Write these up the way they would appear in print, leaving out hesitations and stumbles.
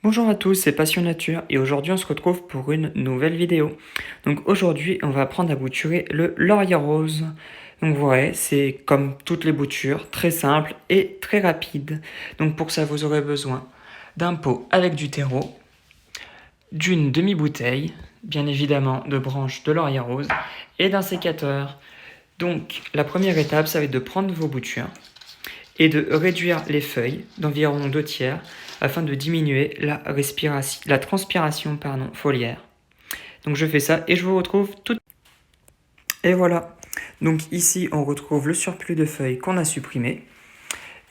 Bonjour à tous, c'est Passion Nature et aujourd'hui on se retrouve pour une nouvelle vidéo. Donc aujourd'hui on va apprendre à bouturer le laurier rose. Donc vous voyez, c'est comme toutes les boutures, très simple et très rapide. Donc pour ça vous aurez besoin d'un pot avec du terreau, d'une demi-bouteille, bien évidemment de branches de laurier rose et d'un sécateur. Donc la première étape ça va être de prendre vos boutures et de réduire les feuilles d'environ 2/3 afin de diminuer la transpiration foliaire. Donc je fais ça et je vous retrouve tout. Et voilà. Donc ici on retrouve le surplus de feuilles qu'on a supprimé.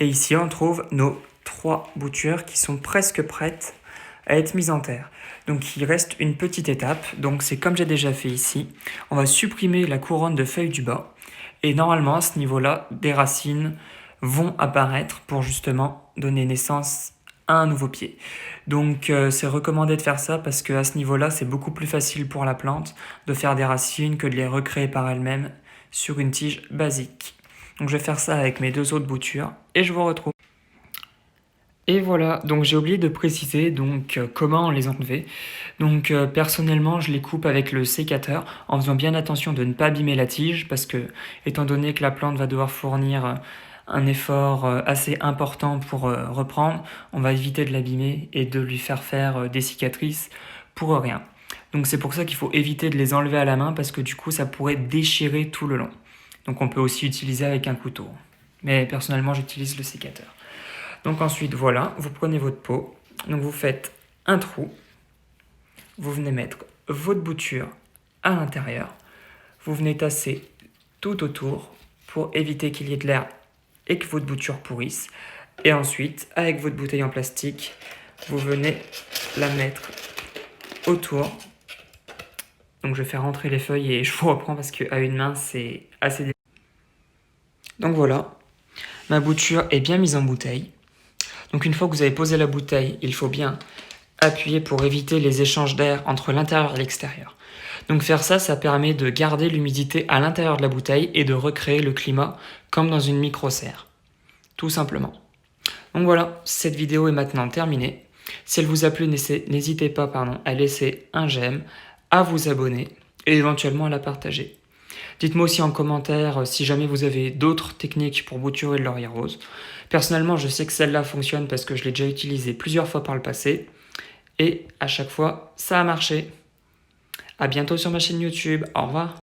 Et ici on trouve nos 3 boutures qui sont presque prêtes à être mises en terre. Donc il reste une petite étape, donc c'est comme j'ai déjà fait ici. On va supprimer la couronne de feuilles du bas. Et normalement à ce niveau-là, des racines vont apparaître pour justement donner naissance à un nouveau pied. Donc c'est recommandé de faire ça parce qu'à ce niveau-là, c'est beaucoup plus facile pour la plante de faire des racines que de les recréer par elle-même sur une tige basique. Donc je vais faire ça avec mes 2 autres boutures et je vous retrouve. Et voilà, donc j'ai oublié de préciser comment les enlever. Donc personnellement, je les coupe avec le sécateur en faisant bien attention de ne pas abîmer la tige parce que étant donné que la plante va devoir fournir un effort assez important pour reprendre, on va éviter de l'abîmer et de lui faire des cicatrices pour rien. Donc c'est pour ça qu'il faut éviter de les enlever à la main parce que du coup ça pourrait déchirer tout le long. Donc on peut aussi utiliser avec un couteau. Mais personnellement j'utilise le sécateur. Donc ensuite, voilà, vous prenez votre pot, donc vous faites un trou, vous venez mettre votre bouture à l'intérieur, vous venez tasser tout autour pour éviter qu'il y ait de l'air et que votre bouture pourrisse. Et ensuite, avec votre bouteille en plastique, vous venez la mettre autour. Donc je vais faire rentrer les feuilles et je vous reprends parce qu'à une main, c'est assez délicat. Donc voilà, ma bouture est bien mise en bouteille. Donc une fois que vous avez posé la bouteille, il faut bien appuyer pour éviter les échanges d'air entre l'intérieur et l'extérieur. Donc faire ça, ça permet de garder l'humidité à l'intérieur de la bouteille et de recréer le climat comme dans une micro-serre. Tout simplement. Donc voilà, cette vidéo est maintenant terminée. Si elle vous a plu, n'hésitez pas à laisser un j'aime, à vous abonner et éventuellement à la partager. Dites-moi aussi en commentaire si jamais vous avez d'autres techniques pour bouturer le laurier rose. Personnellement, je sais que celle-là fonctionne parce que je l'ai déjà utilisée plusieurs fois par le passé. Et à chaque fois, ça a marché. À bientôt sur ma chaîne YouTube. Au revoir.